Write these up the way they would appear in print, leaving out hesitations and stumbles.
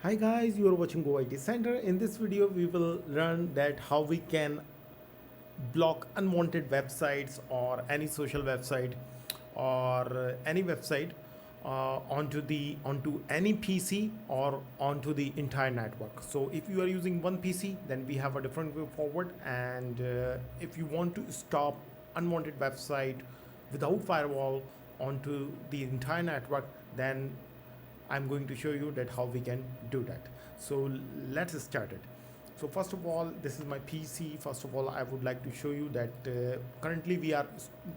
Hi guys, you are watching Go IT Center. In this video, we will learn that how we can block unwanted websites or any social website or any website onto any PC or onto the entire network. So if you are using one PC, then we have a different way forward. And if you want to stop unwanted website without firewall onto the entire network, then I'm going to show you that how we can do that. So let's start it. So first of all, this is my PC. First of all, I would like to show you that currently we are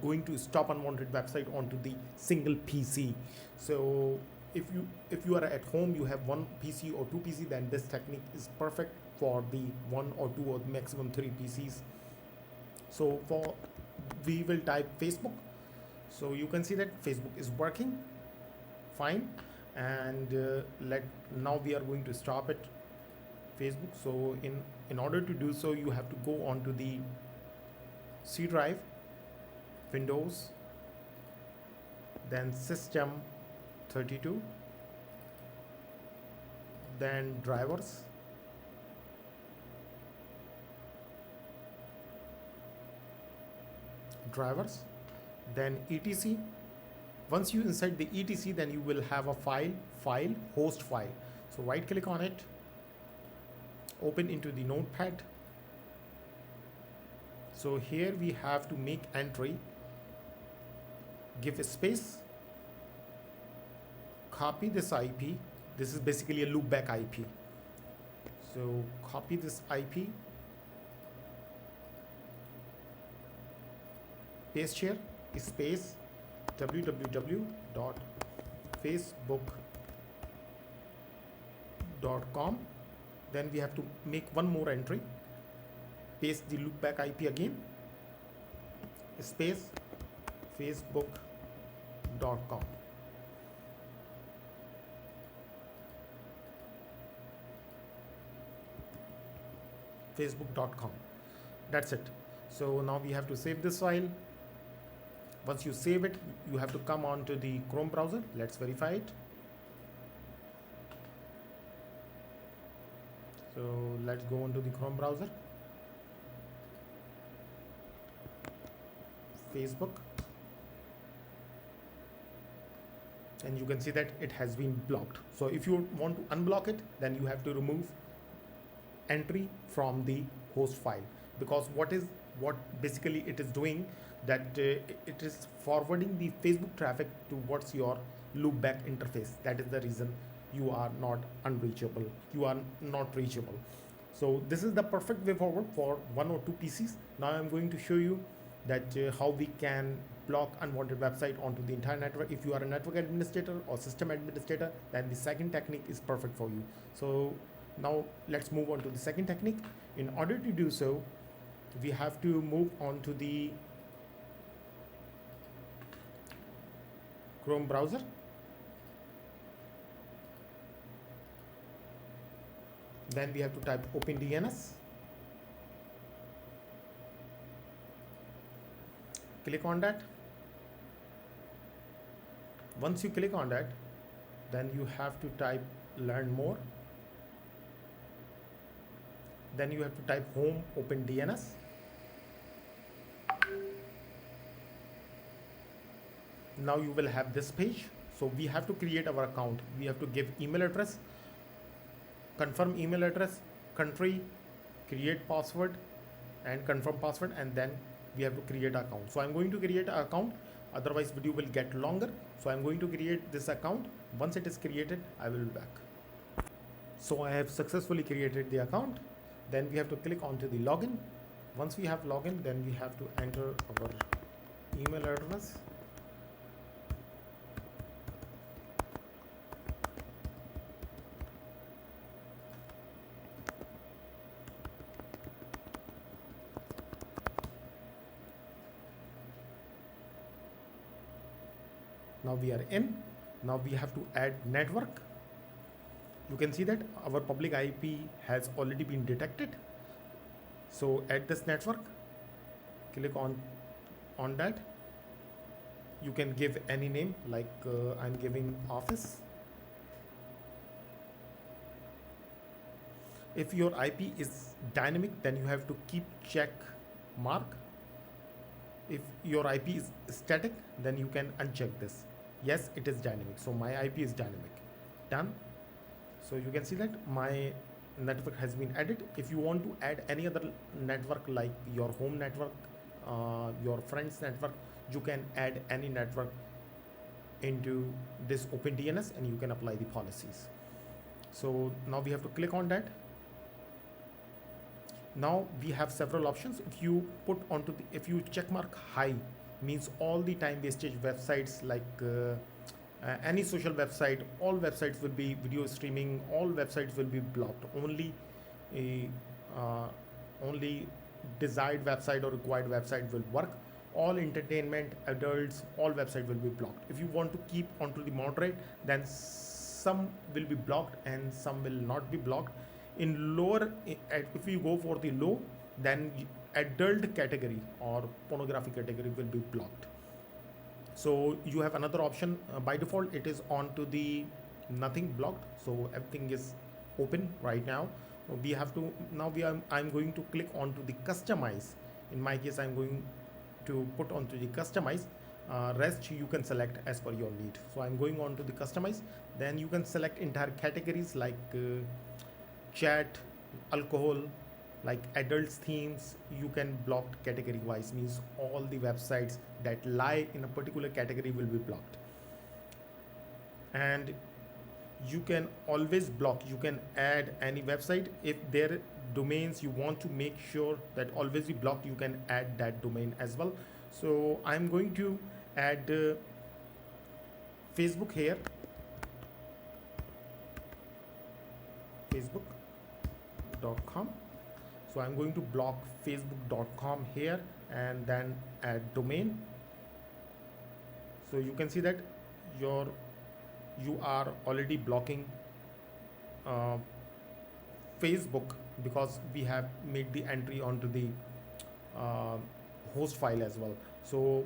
going to stop unwanted website onto the single PC. So if you are at home, you have one PC or two PC, then this technique is perfect for the one or two or maximum three PCs. So for we will type Facebook. So you can see that Facebook is working fine, and let now we are going to stop it Facebook. So in order to do so, you have to go onto the C drive, Windows, then System 32, then drivers, then etc. Once you insert the etc, then you will have a file host file. So right click on it, open into the notepad. So here we have to make entry, give a space, copy this IP. This is basically a loopback IP. So copy this IP, paste here, space www.facebook.com. Then we have to make one more entry, paste the loopback IP again, space facebook.com. facebook.com. That's it. So now we have to save this file. Once you save it, you have to come on to the Chrome browser. Let's verify it. So let's go on to the Chrome browser. Facebook. And you can see that it has been blocked. So if you want to unblock it, then you have to remove entry from the host file, because what basically it is doing, that it is forwarding the Facebook traffic towards your loopback interface. That is the reason you are not unreachable, you are not reachable. So this is the perfect way forward for one or two PCs. Now I'm going to show you that how we can block unwanted website onto the entire network. If you are a network administrator or system administrator, then the second technique is perfect for you. So now let's move on to the second technique. In order to do so, we have to move on to the Chrome browser. Then we have to type Opendns. Click on that. Once you click on that, then you have to type learn more. Then you have to type home Opendns. Now you will have this page. So we have to create our account. We have to give email address, confirm email address, country, create password and confirm password, and then we have to create an account. So I'm going to create an account, otherwise video will get longer. So I'm going to create this account. Once it is created, I will be back. So I have successfully created the account. Then we have to click onto the login. Once we have login, then we have to enter our email address. Now we are in. Now we have to add network. You can see that our public IP has already been detected. So add this network, click on that. You can give any name, like I'm giving office. If your IP is dynamic, then you have to keep check mark. If your IP is static, then you can uncheck this. Yes, it is dynamic, so my IP is dynamic. Done. So you can see that my network has been added. If you want to add any other network like your home network, your friends network, you can add any network into this OpenDNS and you can apply the policies. So now we have to click on that. Now we have several options. If you put onto the, if you check mark high, means all the time wastage websites like any social website, all websites will be video streaming, all websites will be blocked. A uh, only desired website or required website will work. All entertainment, adults, all website will be blocked. If you want to keep onto the moderate, then some will be blocked and some will not be blocked. In lower, if you go for the low, then adult category or pornography category will be blocked. So you have another option. By default it is on to the nothing blocked, so everything is open right now. We have to now we are I'm going to click on to the customize. In my case, I'm going to put onto the customize. Rest you can select as per your need. So I'm going on to the customize. Then you can select entire categories like chat, alcohol, like adults themes. You can block category wise, means all the websites that lie in a particular category will be blocked. And you can always block, you can add any website. If their domains you want to make sure that always be blocked, you can add that domain as well. So I'm going to add Facebook here, facebook.com. So I'm going to block facebook.com here and then add domain. So you can see that you are already blocking Facebook because we have made the entry onto the uh, host file as well. So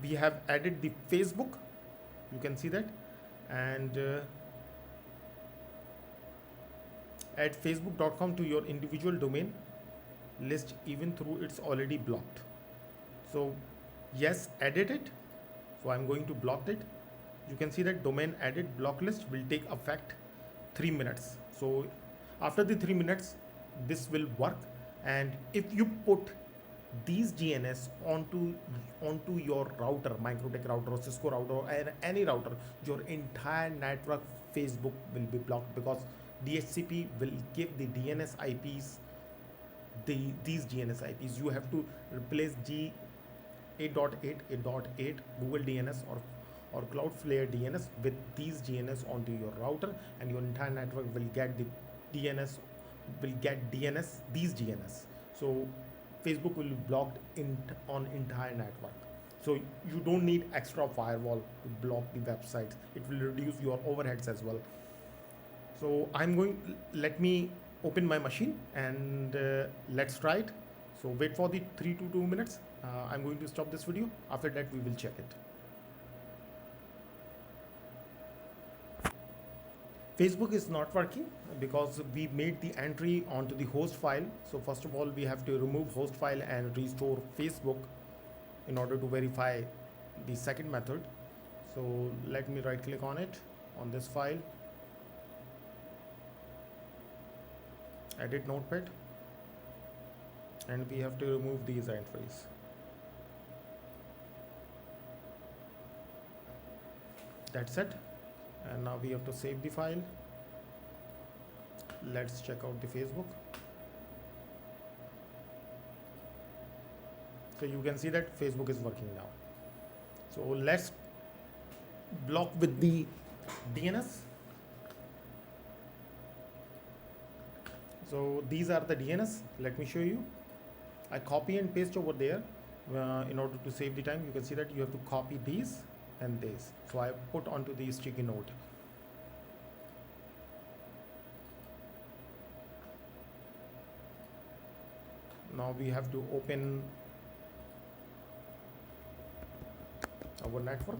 we have added the Facebook, you can see that, and add facebook.com to your individual domain list even though it's already blocked. So yes, edit it. So I'm going to block it. You can see that domain added, block list will take effect 3 minutes. So after the 3 minutes this will work. And if you put these DNS onto your router, Microtech router or Cisco router or any router, your entire network Facebook will be blocked, because DHCP will give the DNS IPs, these DNS IPs. You have to replace 8.8, 8.8 Google DNS or Cloudflare DNS with these DNS onto your router, and your entire network will get the DNS, these DNS. So Facebook will be blocked on entire network. So you don't need extra firewall to block the websites. It will reduce your overheads as well. So let me open my machine and let's try it. So wait for the 3 to 2 minutes. I'm going to stop this video. After that we will check it. Facebook is not working because we made the entry onto the host file. So first of all, we have to remove host file and restore Facebook in order to verify the second method. So let me right click on it, on this file, edit notepad, and we have to remove these entries. That's it. And now we have to save the file. Let's check out the Facebook. So you can see that Facebook is working now. So let's block with the DNS. So these are the DNS. Let me show you. I copy and paste over there in order to save the time. You can see that you have to copy these and this. So I put onto the sticky note. Now we have to open our network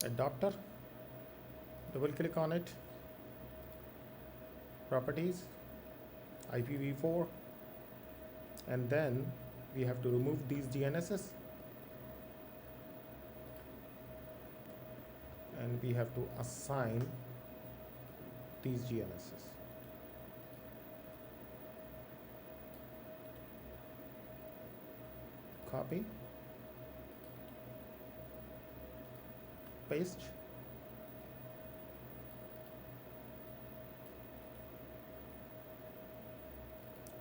adapter. double click on it, properties, IPv4, and then we have to remove these DNSs, and we have to assign these DNSs. Copy, paste,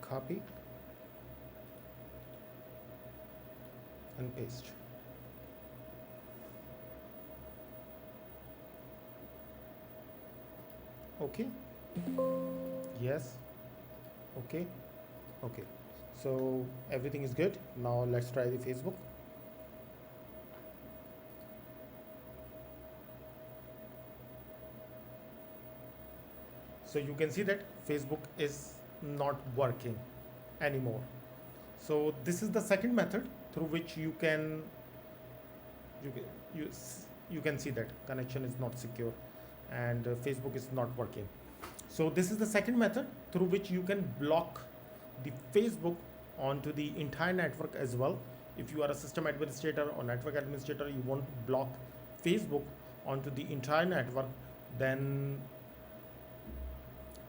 copy, and paste. Okay, yes, okay, okay. So everything is good. Now let's try the Facebook. So you can see that Facebook is not working anymore. So this is the second method through which you can you, you can see that connection is not secure, and Facebook is not working. So this is the second method through which you can block the Facebook onto the entire network as well. If you are a system administrator or network administrator, you want to block Facebook onto the entire network, then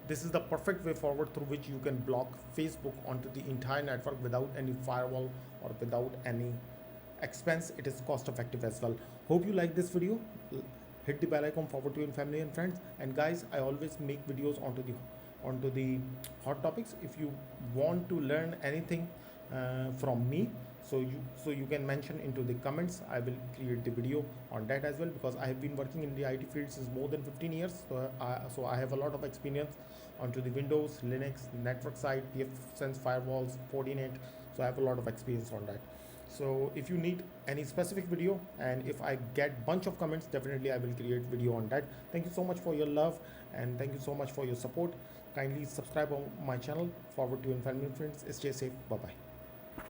this is the perfect way forward through which you can block Facebook onto the entire network without any firewall or without any expense. It is cost effective as well. Hope you like this video. Hit the bell icon, forward to your family and friends. And guys, I always make videos onto the hot topics. If you want to learn anything from me, so you can mention into the comments. I will create the video on that as well, because I have been working in the IT field since more than 15 years. So I have a lot of experience onto the Windows, Linux, network side, pfSense firewalls, Fortinet. So I have a lot of experience on that. So if you need any specific video, and if I get bunch of comments, definitely I will create video on that. Thank you so much for your love, and thank you so much for your support. Kindly subscribe on my channel. Forward to your family and friends. Stay safe. Bye bye.